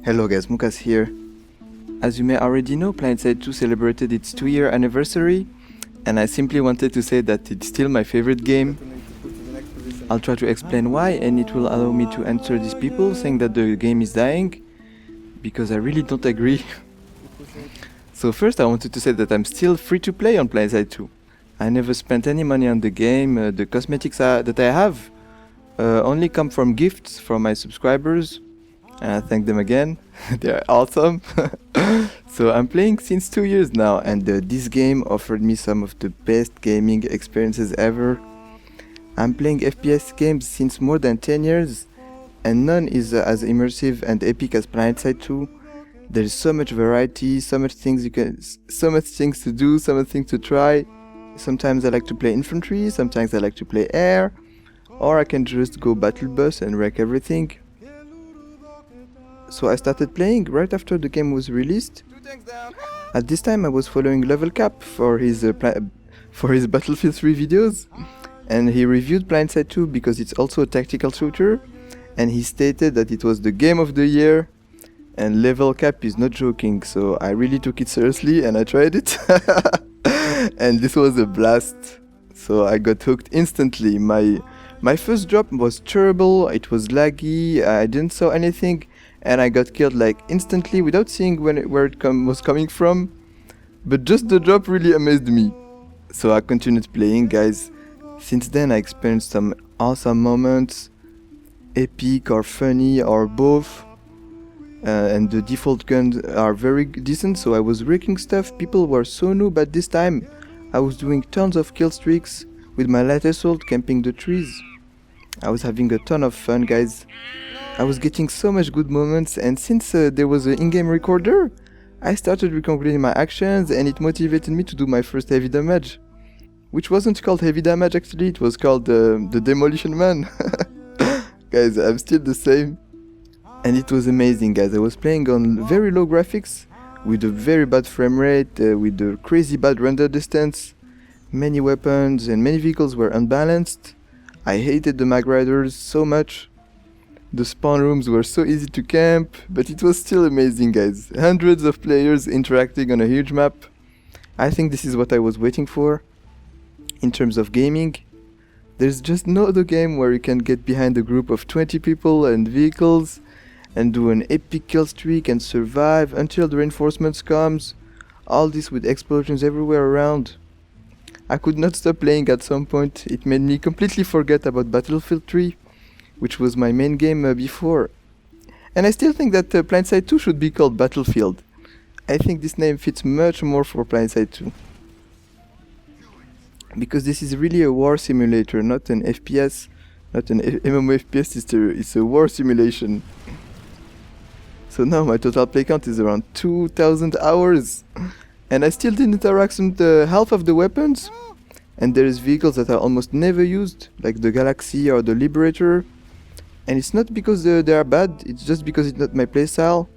Hello guys, Moukass here. As you may already know, Planetside 2 celebrated its 2-year anniversary, and I simply wanted to say that it's still my favorite game. I'll try to explain why, and it will allow me to answer these people saying that the game is dying, because I really don't agree. So first I wanted to say that I'm still free to play on Planetside 2. I never spent any money on the game. The cosmetics that I have only come from gifts from my subscribers. And I thank them again. They're awesome. So I'm playing since 2 years now, and this game offered me some of the best gaming experiences ever. I'm playing FPS games since more than 10 years, and none is as immersive and epic as Planetside 2. There's so much variety, so much things to do, so much things to try. Sometimes I like to play infantry, sometimes I like to play air, or I can just go battle bus and wreck everything. So I started playing right after the game was released. At this time I was following Levelcap for his Battlefield 3 videos, and he reviewed Planetside 2 because it's also a tactical shooter, and he stated that it was the game of the year, and Levelcap is not joking, so I really took it seriously and I tried it. And this was a blast, so I got hooked instantly. My first drop was terrible, it was laggy, I didn't saw anything, and I got killed like instantly without seeing where it was coming from. But just the drop really amazed me. So I continued playing, guys. Since then I experienced some awesome moments, epic or funny or both. And the default guns are very decent, so I was wrecking stuff. People were so noob at this time. I was doing tons of kill streaks with my light assault, camping the trees. I was having a ton of fun, guys. I was getting so much good moments, and since there was an in-game recorder, I started recording my actions, and it motivated me to do my first heavy damage. Which wasn't called heavy damage actually, it was called the demolition man. Guys, I'm still the same. And it was amazing, guys. I was playing on very low graphics, with a very bad frame rate, with a crazy bad render distance. Many weapons and many vehicles were unbalanced. I hated the mag riders so much. The spawn rooms were so easy to camp, but it was still amazing, guys. Hundreds of players interacting on a huge map. I think this is what I was waiting for. In terms of gaming, there's just no other game where you can get behind a group of 20 people and vehicles and do an epic kill streak and survive until the reinforcements comes. All this with explosions everywhere around. I could not stop playing at some point. It made me completely forget about Battlefield 3, which was my main game before. And I still think that Planetside 2 should be called Battlefield. I think this name fits much more for Planetside 2. Because this is really a war simulator, not an FPS, not an MMO FPS, it's a war simulation. So now my total play count is around 2000 hours. And I still didn't interact with half of the weapons. And there is vehicles that are almost never used, like the Galaxy or the Liberator. And it's not because they are bad, it's just because it's not my playstyle.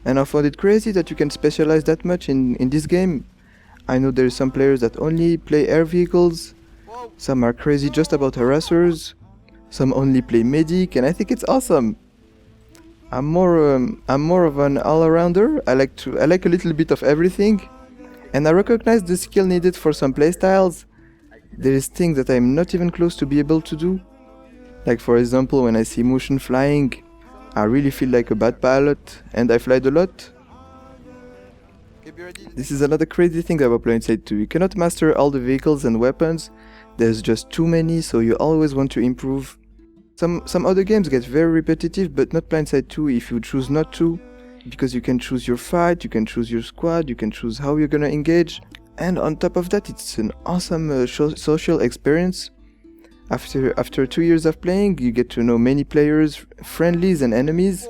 And I found it crazy that you can specialize that much in this game. I know there are some players that only play air vehicles. Some are crazy just about harassers. Some only play medic, and I think it's awesome. I'm more of an all-arounder. I like a little bit of everything, and I recognize the skill needed for some playstyles. There is things that I'm not even close to be able to do. Like for example, when I see moushn flying, I really feel like a bad pilot, and I fly a lot. This is another crazy thing about Planetside 2. You cannot master all the vehicles and weapons. There's just too many, so you always want to improve. Some other games get very repetitive, but not Planetside 2 if you choose not to, because you can choose your fight, you can choose your squad, you can choose how you're gonna engage, and on top of that it's an awesome social experience. After 2 years of playing, you get to know many players, friendlies and enemies.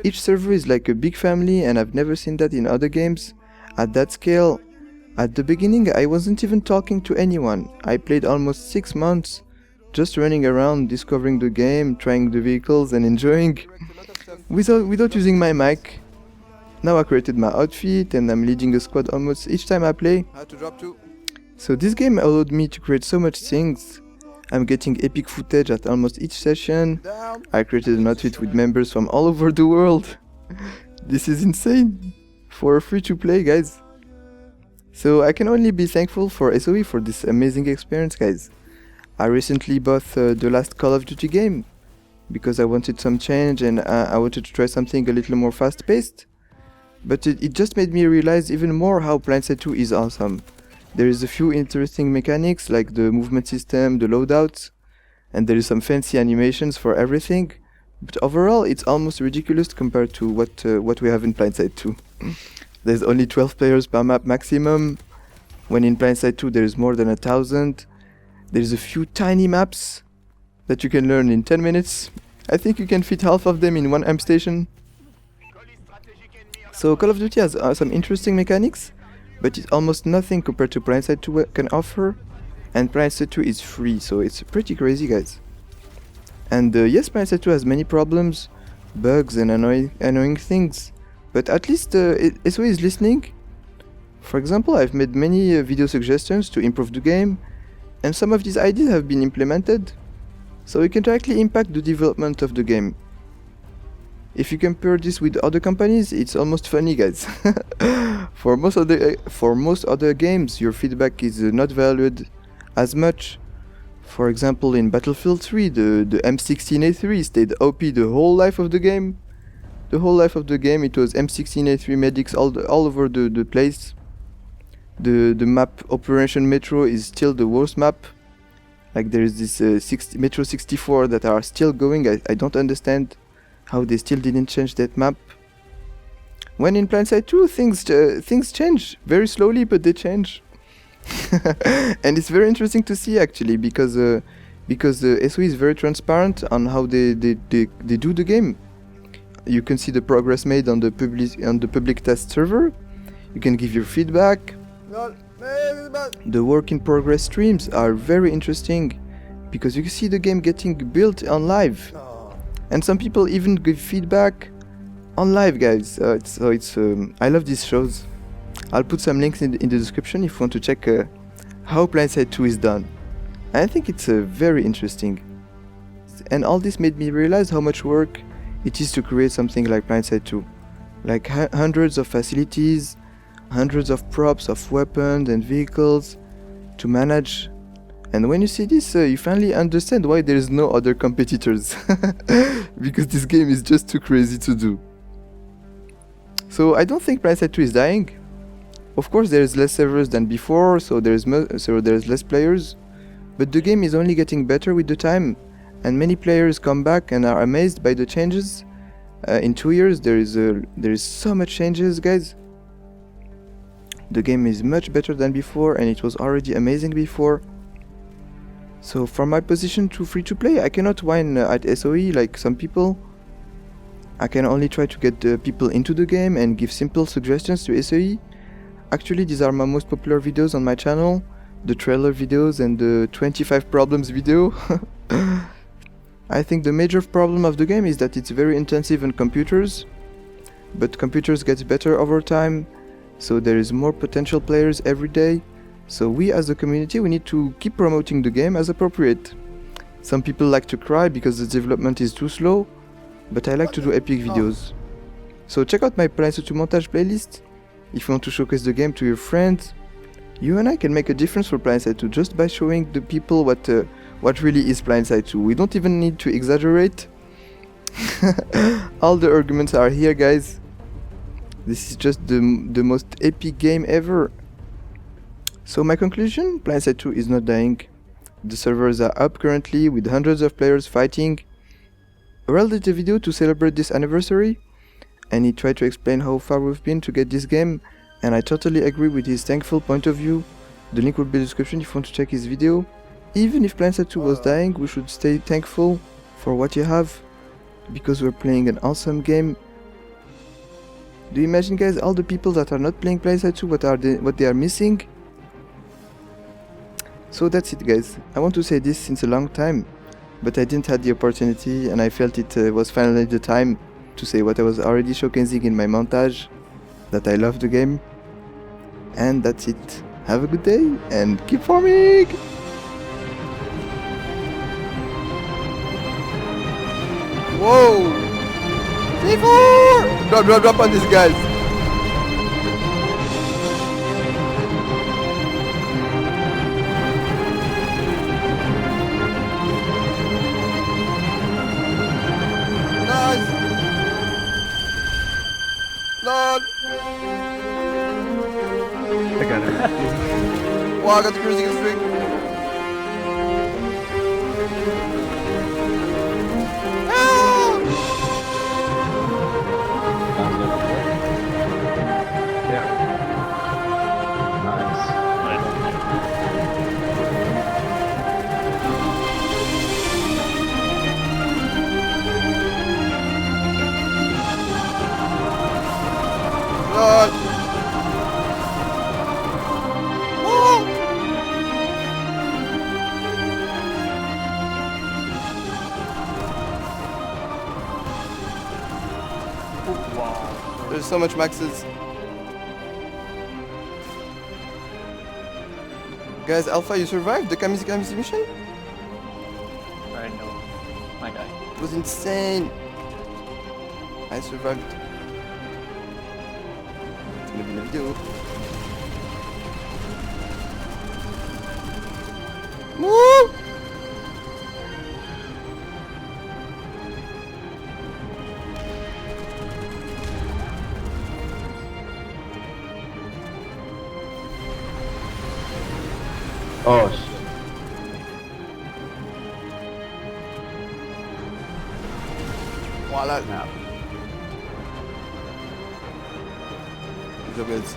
Each server is like a big family, and I've never seen that in other games at that scale. At the beginning I wasn't even talking to anyone. I played almost 6 months, just running around, discovering the game, trying the vehicles and enjoying, without using my mic. Now I created my outfit and I'm leading a squad almost each time I play. So this game allowed me to create so much things. I'm getting epic footage at almost each session. I created an outfit with members from all over the world. This is insane. For free to play, guys. So I can only be thankful for SOE for this amazing experience, guys. I recently bought the last Call of Duty game because I wanted some change and I wanted to try something a little more fast-paced. But it just made me realize even more how Planetside 2 is awesome. There is a few interesting mechanics like the movement system, the loadouts, and there is some fancy animations for everything. But overall, it's almost ridiculous compared to what we have in Planetside 2. There's only 12 players per map maximum, when in Planetside 2 there's more than 1,000. There's a few tiny maps that you can learn in 10 minutes. I think you can fit half of them in one amp station. So Call of Duty has some interesting mechanics, but it's almost nothing compared to Planetside 2 can offer. And Planetside 2 is free, so it's pretty crazy, guys. And yes, Planetside 2 has many problems, bugs and annoying things. But at least SOE is listening. For example, I've made many video suggestions to improve the game, and some of these ideas have been implemented, so it can directly impact the development of the game. If you compare this with other companies, it's almost funny, guys. For most other games, your feedback is not valued as much. For example, in Battlefield 3, the M16A3 stayed OP the whole life of the game. The whole life of the game it was M16A3 medics all over the place. The map Operation Metro is still the worst map. Like there is this Metro 64 that are still going. I don't understand how they still didn't change that map. When in Planetside 2 things change very slowly, but they change. And it's very interesting to see actually because SOE is very transparent on how they do the game. You can see the progress made on the public test server. You can give your feedback. The work in progress streams are very interesting because you can see the game getting built on live, and some people even give feedback on live, guys. I love these shows. I'll put some links in the description if you want to check how Planetside 2 is done. I think it's very interesting. And all this made me realize how much work it is to create something like Planetside 2. Like hundreds of facilities, hundreds of props of weapons and vehicles to manage. And when you see this, you finally understand why there is no other competitors. Because this game is just too crazy to do. So I don't think Planetside 2 is dying. Of course there is less servers than before, so there is less players. But the game is only getting better with the time. And many players come back and are amazed by the changes. In 2 years there is so much changes, guys. The game is much better than before, and it was already amazing before. So from my position to free to play, I cannot whine at SOE like some people. I can only try to get the people into the game and give simple suggestions to SOE. Actually, these are my most popular videos on my channel. The trailer videos and the 25 problems video. I think the major problem of the game is that it's very intensive on computers, but computers get better over time, so there is more potential players every day. So we as a community, we need to keep promoting the game as appropriate. Some people like to cry because the development is too slow, but I like to do epic videos. So check out my Planetside 2 Montage playlist if you want to showcase the game to your friends. You and I can make a difference for Planetside 2 just by showing the people what really is Planetside 2. We don't even need to exaggerate. All the arguments are here, guys. This is just the most epic game ever. So my conclusion, Planetside 2 is not dying. The servers are up currently with hundreds of players fighting. Wrel did a video to celebrate this anniversary, and he tried to explain how far we've been to get this game, and I totally agree with his thankful point of view. The link will be in the description if you want to check his video. Even if Planetside 2 was dying, we should stay thankful for what you have, because we're playing an awesome game. Do you imagine, guys, all the people that are not playing Planetside 2, what they are missing? So that's it, guys. I want to say this since a long time, but I didn't have the opportunity, and I felt it was finally the time to say what I was already showcasing in my montage, that I love the game. And that's it. Have a good day, and keep farming! Whoa! C4! Drop on these guys. Nice. Lol. I got it. Wow, I got the cruising streak. Yeah. Nice. Lol. Woo! Wow. There's so much maxes. Guys, Alpha, you survived the Kamikaze mission? I know. My guy. It was insane. I survived. It's gonna be in the video. Woo! Oh shit. Voila. Yeah. Good job, guys.